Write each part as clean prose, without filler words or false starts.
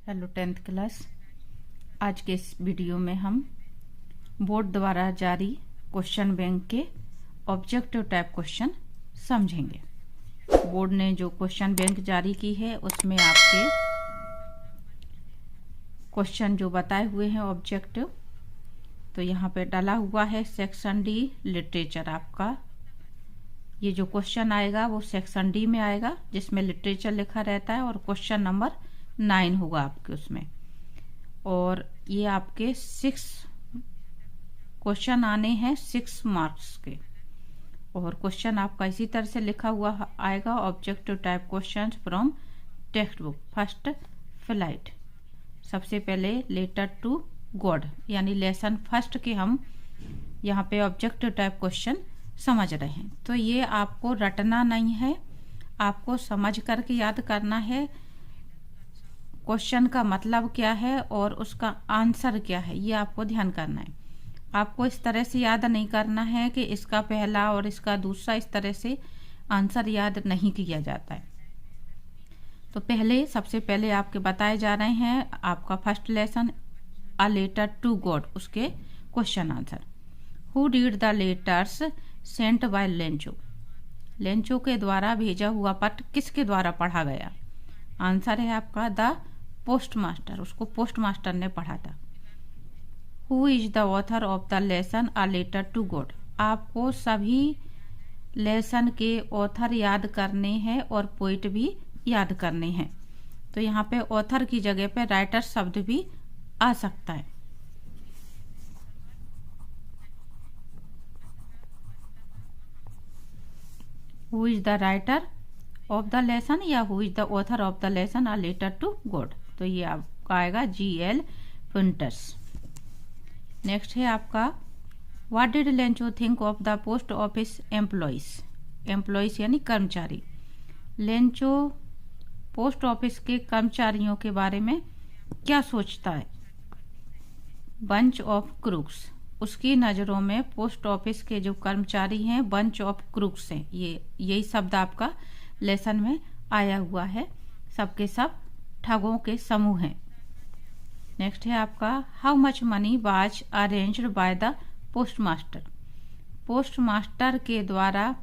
Hello 10th class. आज के इस वीडियो में हम बोर्ड द्वारा जारी क्वेश्चन बैंक के ऑब्जेक्टिव टाइप क्वेश्चन समझेंगे। बोर्ड ने जो क्वेश्चन बैंक जारी की है उसमें आपके क्वेश्चन जो बताए हुए हैं ऑब्जेक्टिव, तो यहाँ पे डाला हुआ है सेक्शन डी लिटरेचर। आपका ये जो क्वेश्चन आएगा वो सेक्शन डी में आएगा जिसमें लिटरेचर लिखा रहता है और क्वेश्चन नंबर 9 होगा आपके उसमें। और ये आपके 6 क्वेश्चन आने हैं 6 मार्क्स के। और क्वेश्चन आपका इसी तरह से लिखा हुआ आएगा, objective type questions from text book first flight. सबसे पहले लेटर टू गॉड यानी लेसन फर्स्ट के हम यहाँ पे ऑब्जेक्टिव टाइप क्वेश्चन समझ रहे हैं। तो ये आपको रटना नहीं है, आपको समझ करके याद करना है क्वेश्चन का मतलब क्या है और उसका आंसर क्या है, ये आपको ध्यान करना है। आपको इस तरह से याद नहीं करना है कि इसका पहला और इसका दूसरा, इस तरह से आंसर याद नहीं किया जाता है। तो सबसे पहले आपके बताए जा रहे हैं आपका first lesson a letter to God, उसके question answer. Who read the letters sent by Lencho. Lencho के द्वारा भेजा हुआ पत्र किसके द्वारा पढ़ा गया? आंसर है आपका द पोस्ट मास्टर, उसको पोस्ट मास्टर ने पढ़ा था। Who is the author of the lesson a letter to God. आपको सभी लेसन के ऑथर याद करने हैं और पोइट भी याद करने हैं। तो यहाँ पे ऑथर की जगह पे राइटर शब्द भी आ सकता है। Who is the writer of the lesson या who is the author of the lesson a letter to God, तो ये आपका आएगा G.L. Printers। नेक्स्ट है आपका what did Lencho think of the post office employees. Employees यानी कर्मचारी। Lencho post office के कर्मचारियों के बारे में क्या सोचता है? Bunch of crooks. उसकी नज़रों में पोस्ट ऑफिस के जो कर्मचारी हैं बंच ऑफ क्रूक्स हैं। यही शब्द आपका लेसन में आया हुआ है, सबके सब ठगों के समूह हैं। नेक्स्ट है आपका how much money was arranged by the post master. Post master के द्वारा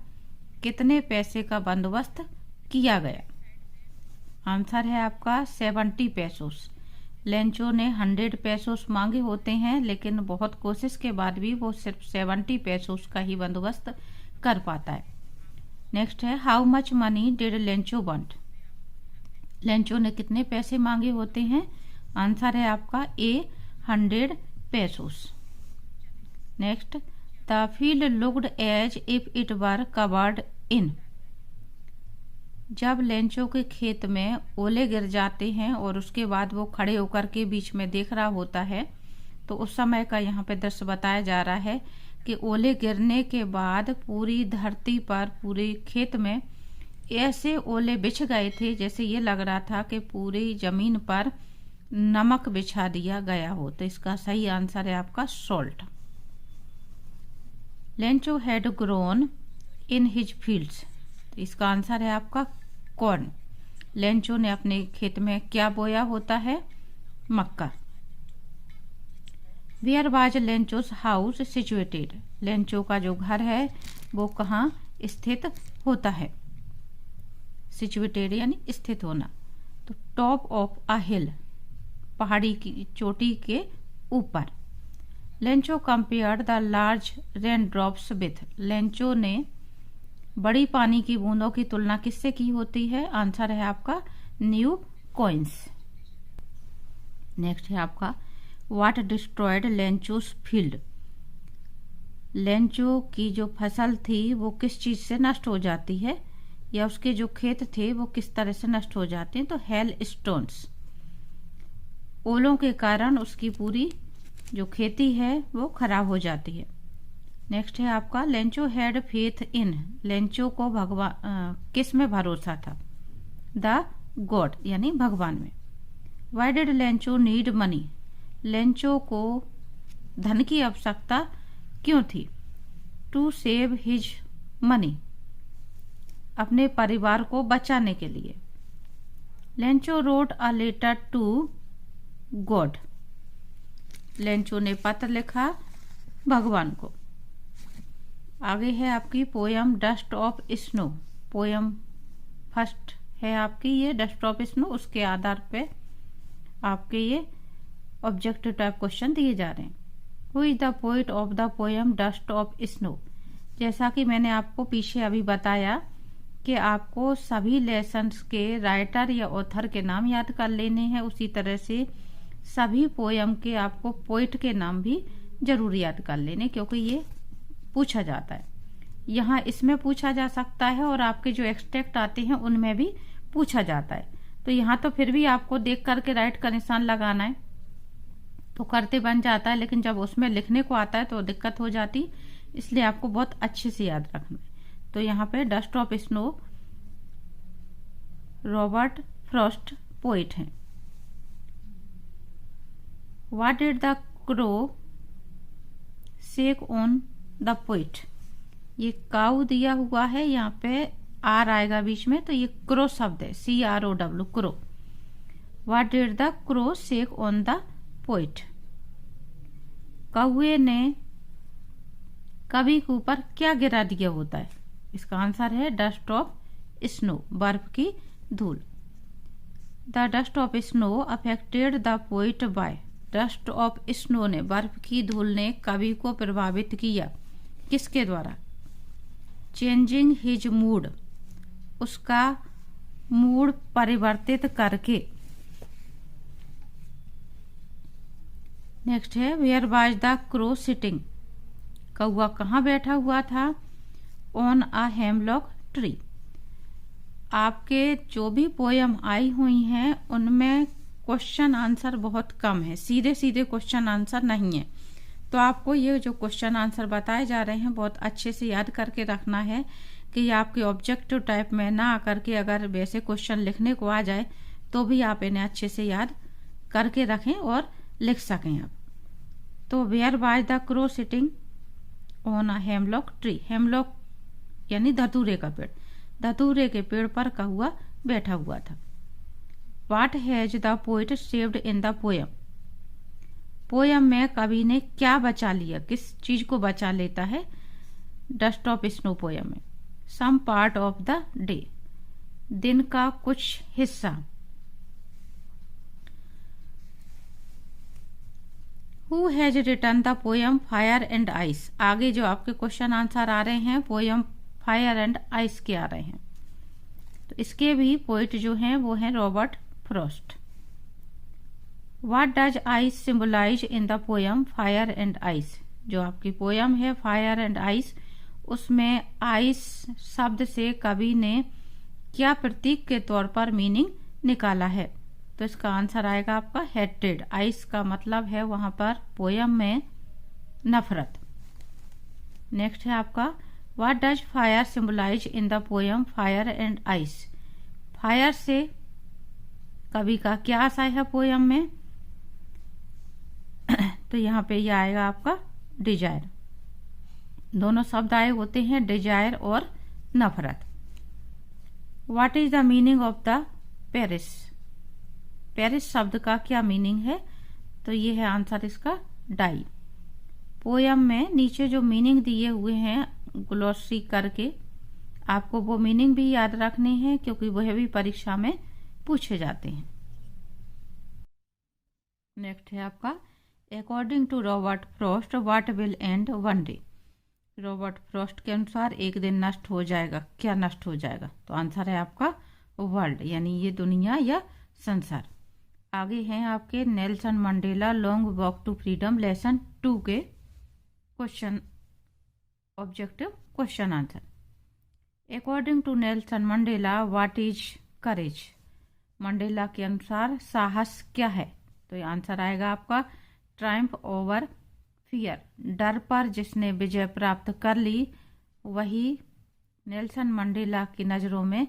कितने पैसे का बंदोबस्त किया गया? आंसर है आपका 70 पैसोस। लेंचो ने 100 पैसोस मांगे होते हैं, लेकिन बहुत कोशिश के बाद भी वो सिर्फ 70 पैसोस का ही बंदोबस्त कर पाता है। नेक्स्ट है how much money did Lencho want. Lencho ने कितने पैसे मांगे होते हैं? आंसर है आपका A 100 pesos. Next the field looked as if it were covered in. जब लेंचो के खेत में ओले गिर जाते हैं और उसके बाद वो खड़े होकर के बीच में देख रहा होता है, तो उस समय का यहाँ पे दृश्य बताया जा रहा है कि ओले गिरने के बाद पूरी धरती पर, पूरे खेत में ऐसे ओले बिछ गए थे जैसे ये लग रहा था कि पूरी जमीन पर नमक बिछा दिया गया हो। तो इसका सही आंसर है आपका salt. Lencho had grown in his fields. तो इसका आंसर है आपका कॉर्न। लेंचो ने अपने खेत में क्या बोया होता है? मक्का। Where was Lencho's house situated. Lencho का जो घर है वो कहाँ स्थित होता है? सिचुएटेड यानी स्थित होना। तो टॉप ऑफ अ हिल, पहाड़ी की चोटी के ऊपर। Lencho compared the large rain drops with. Lencho ने बड़ी पानी की बूंदों की तुलना किससे की होती है? आंसर है आपका न्यू कॉइन्स। नेक्स्ट है आपका व्हाट डिस्ट्रॉयड लेंचोस फील्ड। लेंचो की जो फसल थी वो किस चीज से नष्ट हो जाती है, या उसके जो खेत थे वो किस तरह से नष्ट हो जाते हैं? तो हेल स्टोन्स। ओलों के कारण उसकी पूरी जो खेती है वो खराब हो जाती है। नेक्स्ट है आपका Lencho had faith in. Lencho को भगवान किस में भरोसा था? द गॉड यानी भगवान में। Why did Lencho need money. Lencho को धन की आवश्यकता क्यों थी? टू सेव हिज मनी, अपने परिवार को बचाने के लिए। Lencho wrote a letter to God. Lencho ने पत्र लिखा भगवान को। आगे है आपकी poem dust of snow. Poem first है आपकी ये डस्ट ऑफ स्नो। उसके आधार पे आपके ये ऑब्जेक्टिव टाइप क्वेश्चन दिए जा रहे हैं। Who is the poet of the poem dust of snow. जैसा कि मैंने आपको पीछे अभी बताया कि आपको सभी लेसन्स के राइटर या ऑथर के नाम याद कर लेने हैं, उसी तरह से सभी पोयम के आपको पोइट के नाम भी जरूर याद कर लेने, क्योंकि ये पूछा जाता है। यहाँ इसमें पूछा जा सकता है और आपके जो एक्सट्रैक्ट आते हैं उनमें भी पूछा जाता है। तो यहाँ तो फिर भी आपको देख करके राइट का निशान लगाना है तो करते बन जाता है, लेकिन जब उसमें लिखने को आता है तो दिक्कत हो जाती, इसलिए आपको बहुत अच्छे से याद रखना है। तो यहाँ पे dust of snow Robert Frost poet हैं। What did the crow shake on the poet. ये काऊ दिया हुआ है, यहाँ पे आर आएगा बीच में, तो ये क्रो शब्द है, CROW crow. What did the crow shake on the poet. कौए ने कवि के ऊपर क्या गिरा दिया होता है। इसका आंसर है डस्ट ऑफ स्नो, बर्फ की धूल। The dust of snow affected the poet by. Dust of snow ने, बर्फ की धूल ने कवि को प्रभावित किया, किसके द्वारा। चेंजिंग हिज मूड, उसका मूड परिवर्तित करके। नेक्स्ट है where was the crow sitting. कौआ कहाँ बैठा हुआ था। On a hemlock tree. आपके जो भी पोयम आई हुई हैं उनमें क्वेश्चन आंसर बहुत कम है, सीधे सीधे क्वेश्चन आंसर नहीं है। तो आपको ये जो क्वेश्चन आंसर बताए जा रहे हैं बहुत अच्छे से याद करके रखना है कि ये आपके ऑब्जेक्टिव टाइप में ना आकर के अगर वैसे क्वेश्चन लिखने को आ जाए तो भी आप इन्हें अच्छे से याद करके रखें और लिख सकें आप। तो where was the crow sitting on a hemlock tree. Hemlock यानी धतूरे का पेड़, धतूरे के पेड़ पर कौआ बैठा हुआ था। What has the poet saved in the poem. Poem में कवि ने क्या बचा लिया, किस चीज को बचा लेता है डस्ट ऑफ स्नो पोयम में। Some part of the day, दिन का कुछ हिस्सा। Who has written the poem fire and ice. आगे जो आपके क्वेश्चन आंसर आ रहे हैं पोयम फायर एंड आइस के आ रहे हैं, तो इसके भी पोइट जो हैं वो हैं Robert Frost. What does ice symbolise in the poem fire and ice. जो आपकी पोयम है फायर एंड आइस, उसमें आइस शब्द से कवि ने क्या प्रतीक के तौर पर मीनिंग निकाला है। तो इसका आंसर आएगा आपका हेट्रेड। आइस का मतलब है वहां पर पोयम में नफरत। नेक्स्ट है आपका what does fire symbolise in the poem fire and ice. Fire से कवि का क्या आशय है पोयम में। तो यहाँ पे ये आएगा आपका डिजायर। दोनों शब्द आए होते हैं डिजायर और नफरत। What is the meaning of the Paris. Paris शब्द का क्या मीनिंग है, तो ये है आंसर इसका डाई। पोयम में नीचे जो मीनिंग दिए हुए हैं ग्लोसरी करके, आपको वो मीनिंग भी याद रखने हैं क्योंकि वह भी परीक्षा में पूछे जाते हैं। नेक्स्ट है आपका according to Robert Frost what will end one day. Robert Frost के अनुसार एक दिन नष्ट हो जाएगा, क्या नष्ट हो जाएगा, तो आंसर है आपका वर्ल्ड, यानी ये दुनिया या संसार। आगे हैं आपके Nelson Mandela long walk to freedom lesson 2 के question objective question answer. According to Nelson Mandela what is courage. Mandela के अनुसार साहस क्या है, तो ये आंसर आएगा आपका ट्रायम्फ ओवर फियर। डर पर जिसने विजय प्राप्त कर ली वही नेल्सन मंडेला की नजरों में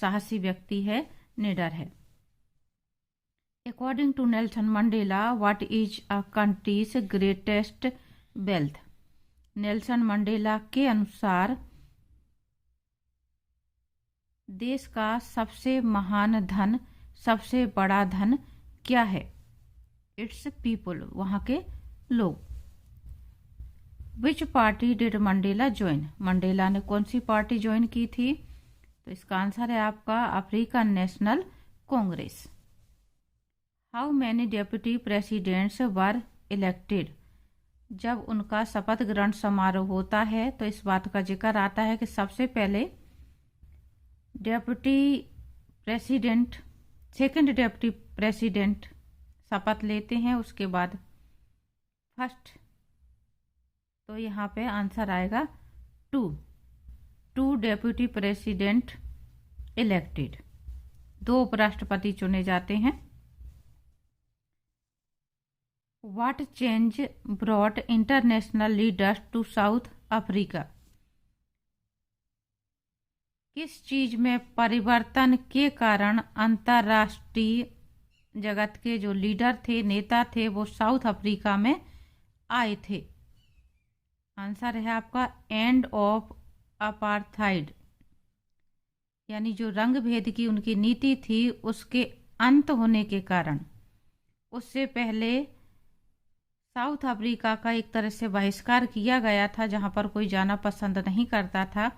साहसी व्यक्ति है, निडर है। According to Nelson Mandela what is a country's greatest wealth. Nelson Mandela के अनुसार देश का सबसे महान धन, सबसे बड़ा धन क्या है। इट्स पीपल, वहाँ के लोग। विच party did Mandela join, Mandela ने कौन सी पार्टी ज्वाइन की थी? तो इसका आंसर है आपका African National Congress. How many deputy presidents were elected, जब उनका शपथ ग्रहण समारोह होता है तो इस बात का जिक्र आता है कि सबसे पहले deputy president, second deputy president शपथ लेते हैं, उसके बाद फर्स्ट। तो यहाँ पे आंसर आएगा टू डेप्यूटी प्रेसिडेंट इलेक्टेड, 2 उपराष्ट्रपति चुने जाते हैं। What change brought international leaders to South Africa, किस चीज में परिवर्तन के कारण अंतर्राष्ट्रीय जगत के जो लीडर थे, नेता थे, वो साउथ अफ्रीका में आए थे? आंसर है आपका एंड ऑफ अपार्थाइड, यानी जो रंग भेद की उनकी नीति थी उसके अंत होने के कारण। उससे पहले साउथ अफ्रीका का एक तरह से बहिष्कार किया गया था, जहां पर कोई जाना पसंद नहीं करता था,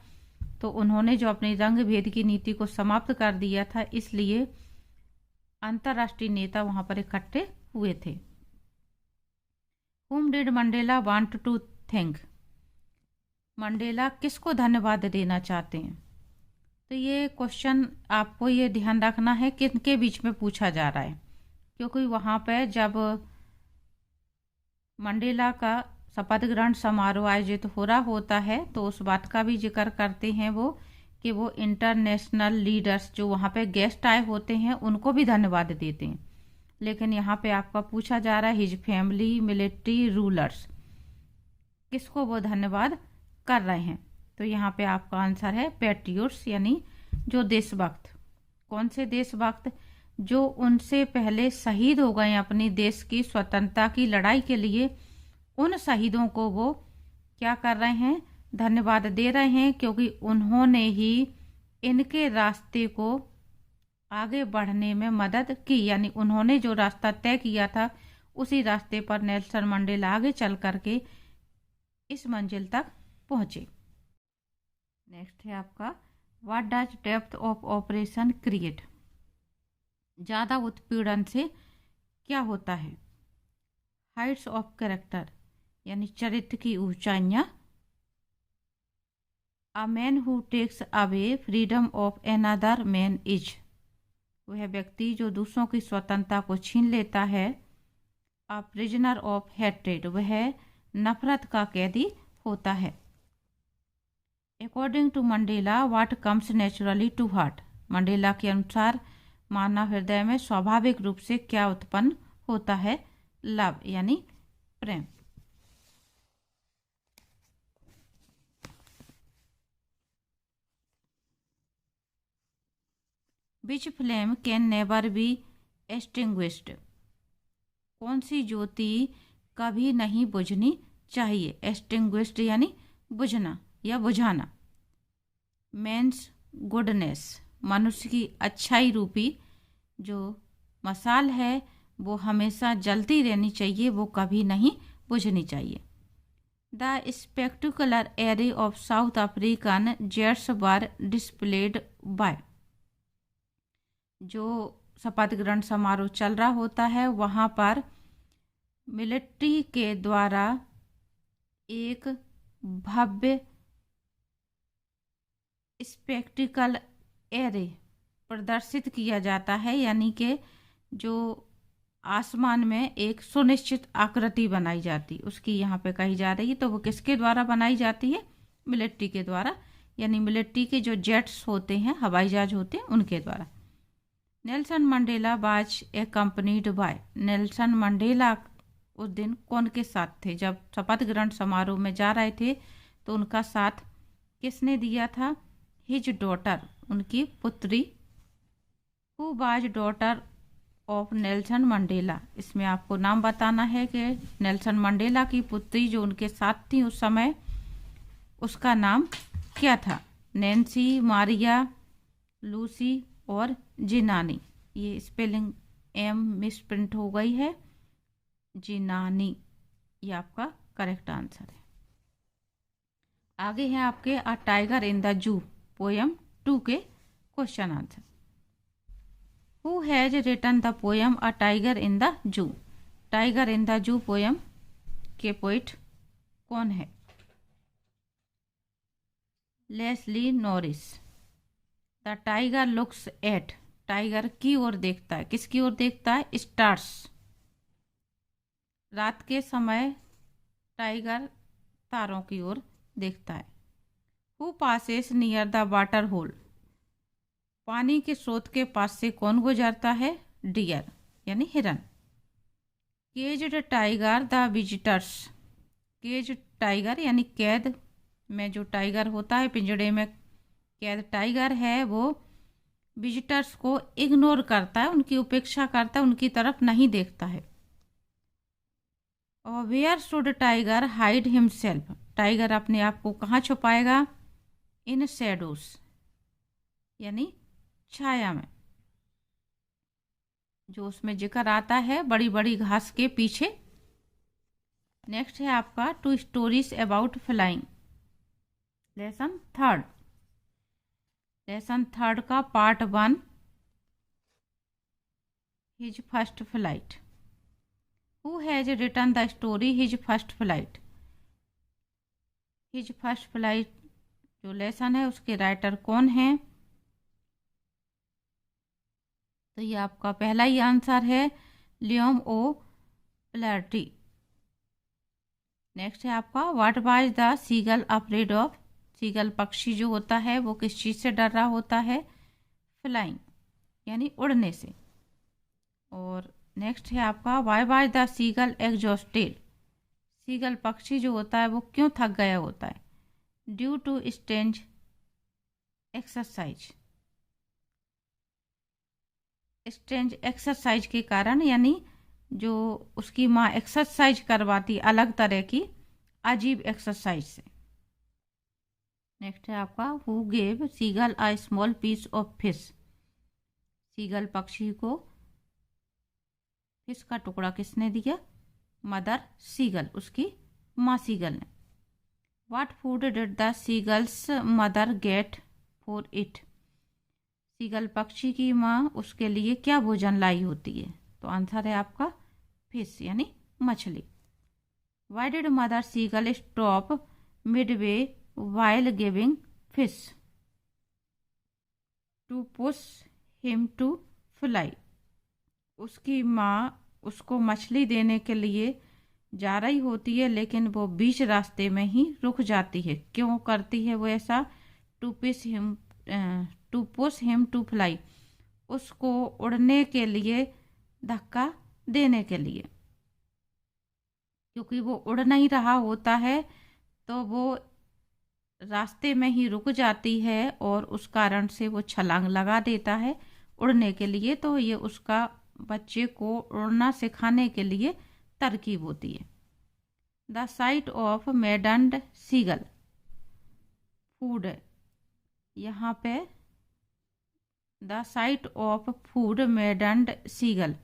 तो उन्होंने जो अपनी रंग भेद की नीति को समाप्त कर दिया था, इसलिए अंतर्राष्ट्रीय नेता वहां पर इकट्ठे हुए थे। Whom did Mandela want to thank, Mandela किसको धन्यवाद देना चाहते हैं? तो ये क्वेश्चन आपको ये ध्यान रखना है किनके बीच में पूछा जा रहा है, क्योंकि वहां पर जब मंडेला का शपथ ग्रहण समारोह आयोजित हो रहा होता है तो उस बात का भी जिक्र करते हैं वो कि वो इंटरनेशनल लीडर्स जो वहाँ पे गेस्ट आए होते हैं उनको भी धन्यवाद देते हैं। लेकिन यहाँ पे आपका पूछा जा रहा है हिज फैमिली मिलिट्री रूलर्स, किसको वो धन्यवाद कर रहे हैं? तो यहाँ पे आपका आंसर है पैट्रियट्स, यानी जो देशभक्त। कौन से देशभक्त? जो उनसे पहले शहीद हो गए अपनी देश की स्वतंत्रता की लड़ाई के लिए, उन शहीदों को वो क्या कर रहे हैं? धन्यवाद दे रहे हैं, क्योंकि उन्होंने ही इनके रास्ते को आगे बढ़ने में मदद की, यानी उन्होंने जो रास्ता तय किया था उसी रास्ते पर नेल्सन मंडेला आगे चल करके इस मंजिल तक पहुंचे। नेक्स्ट है आपका what does depth of operation create, ज्यादा उत्पीड़न से क्या होता है? हाइट्स ऑफ कैरेक्टर, यानी चरित्र की ऊंचाइयां। A man who takes away freedom of another man is, वह व्यक्ति जो दूसरों की स्वतंत्रता को छीन लेता है। अ प्रिजनर ऑफ हेट्रेड, वह नफरत का कैदी होता है। According to Mandela what comes naturally to heart, Mandela के अनुसार मानव हृदय में स्वाभाविक रूप से क्या उत्पन्न होता है? लव, यानी प्रेम। Which flame can never be extinguished, कौन सी ज्योति कभी नहीं बुझनी चाहिए? एक्सटिंग्विश्ड यानी बुझना या बुझाना। मेंस गुडनेस, मनुष्य की अच्छाई रूपी जो मशाल है वो हमेशा जलती रहनी चाहिए, वो कभी नहीं बुझनी चाहिए। The spectacular array of south African jets were displayed bye, जो शपथ ग्रहण समारोह चल रहा होता है वहाँ पर मिलिट्री के द्वारा एक भव्य स्पेक्टिकल एरे प्रदर्शित किया जाता है, यानी कि जो आसमान में एक सुनिश्चित आकृति बनाई जाती, उसकी यहाँ पे कही जा रही है। तो वो किसके द्वारा बनाई जाती है? मिलिट्री के द्वारा, यानी मिलिट्री के जो जेट्स होते हैं, हवाई जहाज होते हैं, उनके द्वारा। Nelson Mandela was accompanied by, Nelson Mandela उस दिन कौन के साथ थे? जब शपथ ग्रहण समारोह में जा रहे थे तो उनका साथ किसने दिया था? हिज डॉटर, उनकी पुत्री। Who was daughter of Nelson Mandela, इसमें आपको नाम बताना है कि नेल्सन मंडेला की पुत्री जो उनके साथ थी उस समय, उसका नाम क्या था? नैन्सी, मारिया, लूसी और जिनानी। ये स्पेलिंग एम मिस प्रिंट हो गई है, जिनानी, ये आपका करेक्ट आंसर है। आगे है आपके a tiger in the zoo poem 2 के question answer. Who has written the poem a tiger in the zoo? Tiger in the zoo poem के पोइट कौन है? Leslie Norris. The tiger looks at, tiger की ओर देखता है, किसकी ओर देखता है? स्टार्स। रात के समय टाइगर तारों की ओर देखता है। Who passes near the water hole, पानी के स्रोत के पास से कौन गुजरता है? डियर यानी हिरन। Caged tiger the visitors, cage tiger यानी कैद में जो टाइगर होता है, पिंजड़े में कैद टाइगर है, वो विजिटर्स को इग्नोर करता है, उनकी उपेक्षा करता है, उनकी तरफ नहीं देखता है। और where should tiger hide himself, tiger अपने आप को कहाँ छुपाएगा? इन शैडोज यानी छाया में, जो उसमें जिक्र आता है बड़ी बड़ी घास के पीछे। नेक्स्ट है आपका 2 stories about flying, lesson third. Lesson third का part 1, his first flight. Who has written the story his first flight? His first flight जो लेसन है उसके राइटर कौन है? तो ये आपका पहला ही आंसर है, लियोम ओ प्लैटी। नेक्स्ट है आपका what was the seagull afraid of? Seagull पक्षी जो होता है वो किस चीज से डर रहा होता है? फ्लाइंग यानी उड़ने से। और नेक्स्ट है आपका why was the seagull exhausted? Seagull पक्षी जो होता है वो क्यों थक गया होता है? Due to strange exercise, strange exercise के कारण, यानी जो उसकी माँ एक्सरसाइज करवाती अलग तरह की अजीब एक्सरसाइज से। नेक्स्ट है आपका who gave seagull a small piece of fish? Seagull पक्षी को फिश का टुकड़ा किसने दिया? मदर सीगल, उसकी माँ सीगल ने। What food did the seagull's mother get for it? Seagull पक्षी की माँ उसके लिए क्या भोजन लाई होती है? तो आंसर है आपका फिश यानी मछली। Why did mother seagull stop midway while giving fish? To push him to fly, उसकी माँ उसको मछली देने के लिए जा रही होती है, लेकिन वो बीच रास्ते में ही रुक जाती है। क्यों करती है वो ऐसा? To push him to fly, उसको उड़ने के लिए धक्का देने के लिए। क्योंकि वो उड़ नहीं रहा होता है तो वो रास्ते में ही रुक जाती है और उस कारण से वो छलांग लगा देता है उड़ने के लिए। तो ये उसका बच्चे को उड़ना सिखाने के लिए तरकीब होती है। The sight of maddened seagull food, यहाँ पे the sight of food maddened seagull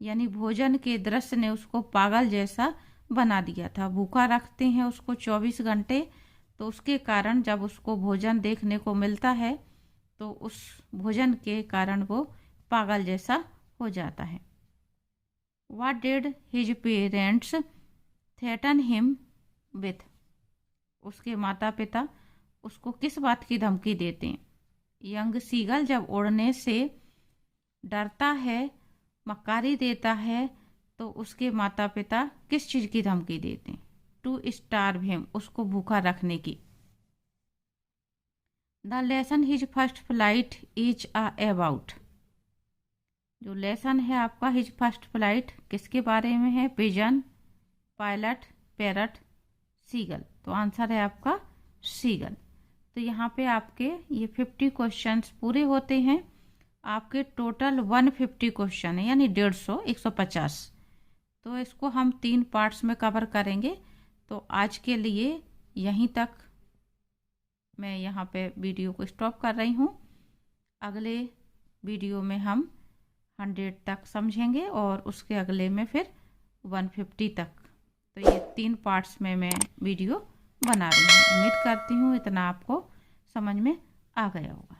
यानी भोजन के दृश्य ने उसको पागल जैसा बना दिया था। भूखा रखते हैं उसको 24 घंटे, तो उसके कारण जब उसको भोजन देखने को मिलता है तो उस भोजन के कारण वो पागल जैसा हो जाता है। What did his parents threaten him with? उसके माता पिता उसको किस बात की धमकी देते हैं? यंग सीगल जब उड़ने से डरता है, मक्कारी देता है, तो उसके माता पिता किस चीज की धमकी देते हैं? टू स्टार्व हिम, उसको भूखा रखने की। The lesson his first flight is about, जो लेसन है आपका हिज फर्स्ट फ्लाइट किसके बारे में है? Pigeon, pilot, parrot, seagull. तो आंसर है आपका सीगल। तो यहाँ पे आपके ये 50 क्वेश्चंस पूरे होते हैं। आपके टोटल 150 क्वेश्चन है, यानी 150, 150। तो इसको हम 3 पार्ट्स में कवर करेंगे। तो आज के लिए यहीं तक मैं यहाँ पे वीडियो को स्टॉप कर रही हूँ। अगले वीडियो में हम 100 तक समझेंगे और उसके अगले में फिर 150 तक। तो ये 3 पार्ट्स में मैं वीडियो बना रही हूँ। उम्मीद करती हूँ इतना आपको समझ में आ गया होगा।